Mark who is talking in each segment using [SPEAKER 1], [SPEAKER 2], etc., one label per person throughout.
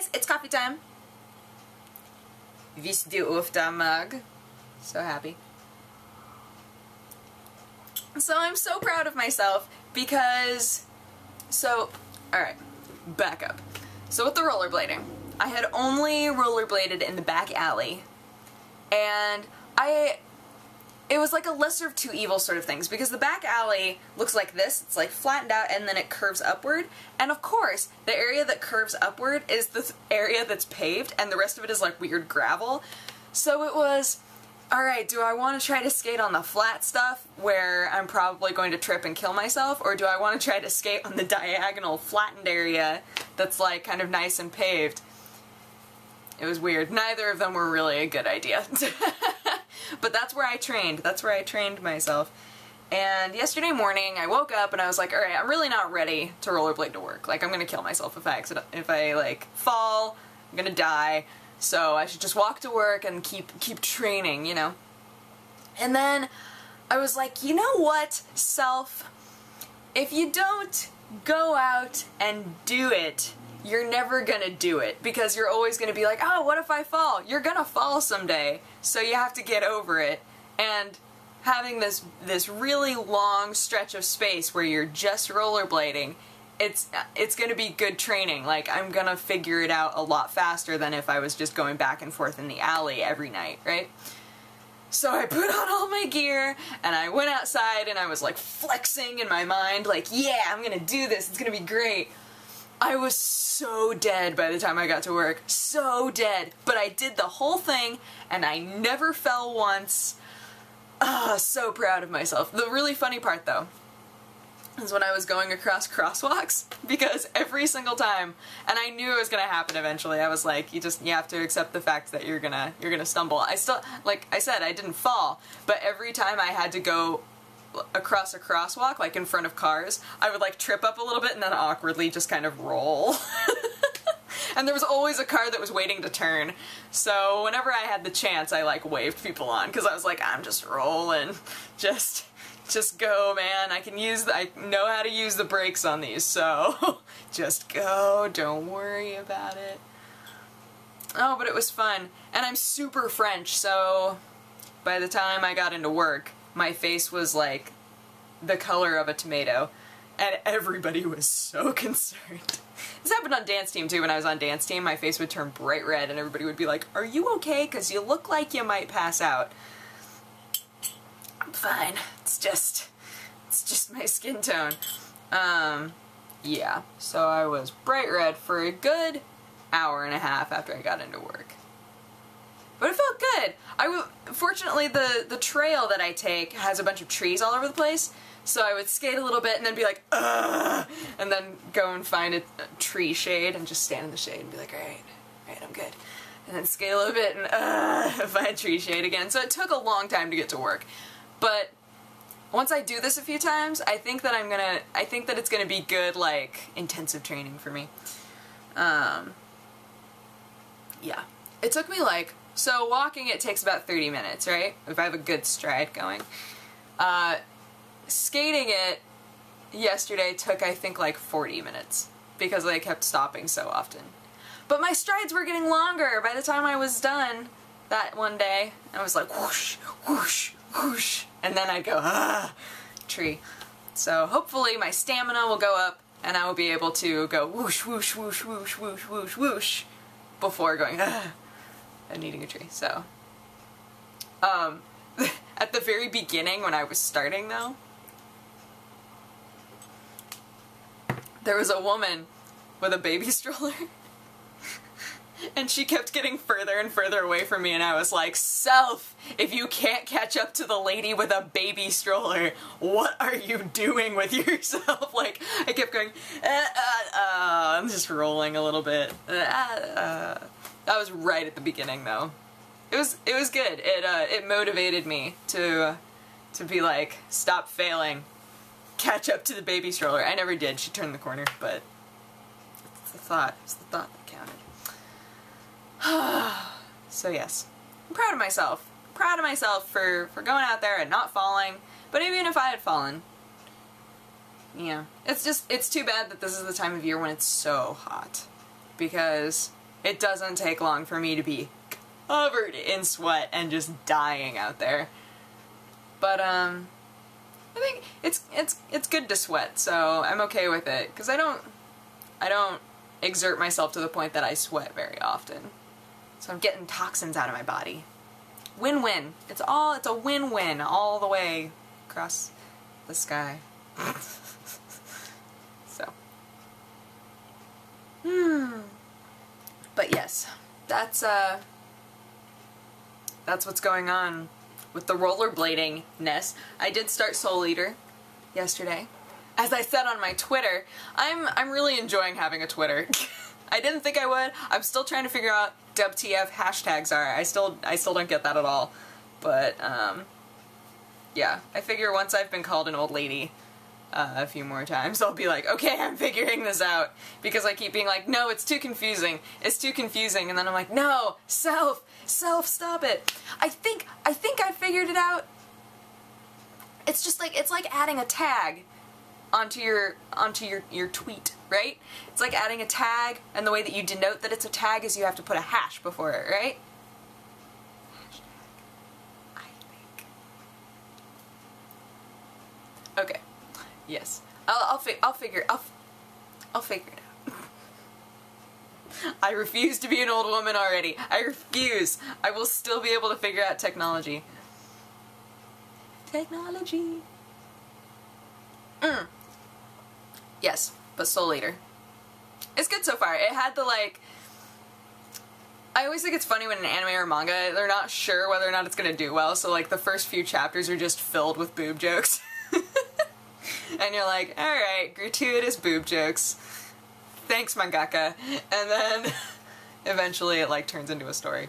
[SPEAKER 1] guys, it's coffee time. Visst du ofta mug. So happy. So I'm so proud of myself because, alright, back up. So with the rollerblading, I had only rollerbladed in the back alley, and it was like a lesser of two evils sort of things, because the back alley looks like this, it's like flattened out and then it curves upward, and of course, the area that curves upward is the area that's paved, and the rest of it is like weird gravel. So it was, alright, do I want to try to skate on the flat stuff where I'm probably going to trip and kill myself, or do I want to try to skate on the diagonal flattened area that's like kind of nice and paved? It was weird. Neither of them were really a good idea. But that's where I trained. That's where I trained myself. And yesterday morning I woke up and I was like, alright, I'm really not ready to rollerblade to work. Like, I'm gonna kill myself if I like fall, I'm gonna die. So I should just walk to work and keep training, you know? And then I was like, you know what, self? If you don't go out and do it, you're never gonna do it, because you're always gonna be like, oh, what if I fall? You're gonna fall someday, so you have to get over it. And having this really long stretch of space where you're just rollerblading, it's gonna be good training. Like, I'm gonna figure it out a lot faster than if I was just going back and forth in the alley every night, right? So I put on all my gear, and I went outside, and I was like flexing in my mind, like, yeah, I'm gonna do this, it's gonna be great. I was so dead by the time I got to work. So dead. But I did the whole thing, and I never fell once. So proud of myself. The really funny part, though, is when I was going across crosswalks, because every single time, and I knew it was gonna happen eventually, I was like, you have to accept the fact that you're gonna stumble. I still, like I said, I didn't fall, but every time I had to go across a crosswalk, like in front of cars, I would like trip up a little bit and then awkwardly just kind of roll. And there was always a car that was waiting to turn, so whenever I had the chance I like waved people on, because I was like, I'm just rolling, just go, man. I know how to use the brakes on these, so just go, don't worry about it. Oh, but it was fun, and I'm super French, so by the time I got into work, my face was like the color of a tomato, and everybody was so concerned. This happened on dance team too. When I was on dance team, my face would turn bright red and everybody would be like, are you okay? Because you look like you might pass out. I'm fine. It's just my skin tone. Yeah, so I was bright red for a good hour and a half after I got into work. But it felt good. Fortunately, the trail that I take has a bunch of trees all over the place, so I would skate a little bit and then be like, ugh, and then go and find a tree shade and just stand in the shade and be like, alright, I'm good. And then skate a little bit and find tree shade again. So it took a long time to get to work. But once I do this a few times, I think that it's gonna be good, like, intensive training for me. Yeah. It took me like, so walking it takes about 30 minutes, right? If I have a good stride going. Skating it yesterday took, I think, like 40 minutes because I kept stopping so often. But my strides were getting longer by the time I was done that one day. I was like, whoosh, whoosh, whoosh, and then I'd go, tree. So hopefully my stamina will go up and I will be able to go whoosh, whoosh, whoosh, whoosh, whoosh, whoosh, whoosh before going, and eating a tree. So, at the very beginning when I was starting though, there was a woman with a baby stroller and she kept getting further and further away from me, and I was like, self, if you can't catch up to the lady with a baby stroller, what are you doing with yourself? Like, I kept going, I'm just rolling a little bit. That was right at the beginning though. It was good. It motivated me to be like, stop failing, catch up to the baby stroller. I never did. She turned the corner, but it's the thought that counted. So yes, I'm proud of myself. Proud of myself for going out there and not falling. But even if I had fallen, yeah, it's too bad that this is the time of year when it's so hot, because It doesn't take long for me to be covered in sweat and just dying out there. But, I think it's good to sweat, so I'm okay with it, because I don't exert myself to the point that I sweat very often. So I'm getting toxins out of my body. Win-win. It's a win-win all the way across the sky. So. But yes, that's what's going on with the rollerblading-ness. I did start Soul Eater yesterday. As I said on my Twitter, I'm really enjoying having a Twitter. I didn't think I would. I'm still trying to figure out WTF hashtags are. I still don't get that at all. But yeah, I figure once I've been called an old lady a few more times, I'll be like, okay, I'm figuring this out. Because I keep being like, no, it's too confusing. It's too confusing. And then I'm like, no, self, stop it. I think I figured it out. It's just like, it's like adding a tag onto your tweet, right? It's like adding a tag, and the way that you denote that it's a tag is you have to put a hash before it, right? Hashtag, I think. Okay. Yes. I'll figure it out. I refuse to be an old woman already. I refuse. I will still be able to figure out technology. Technology. Yes, but Soul Eater. It's good so far. It had the, like... I always think it's funny when an anime or manga, they're not sure whether or not it's gonna do well, so, like, the first few chapters are just filled with boob jokes. And you're like, alright, gratuitous boob jokes. Thanks, mangaka. And then, eventually it, like, turns into a story.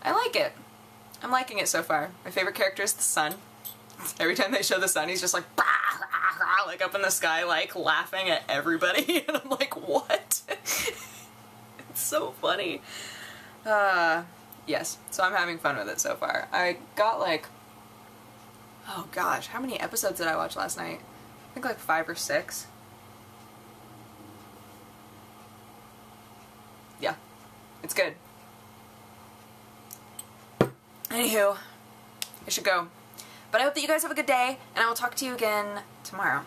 [SPEAKER 1] I like it. I'm liking it so far. My favorite character is the sun. Every time they show the sun, he's just like, bah, bah, bah, like up in the sky, like laughing at everybody, and I'm like, what? It's so funny. Yes, so I'm having fun with it so far. I got like, oh gosh, how many episodes did I watch last night? I think like 5 or 6. Yeah, it's good. Anywho, I should go. But I hope that you guys have a good day, and I will talk to you again tomorrow.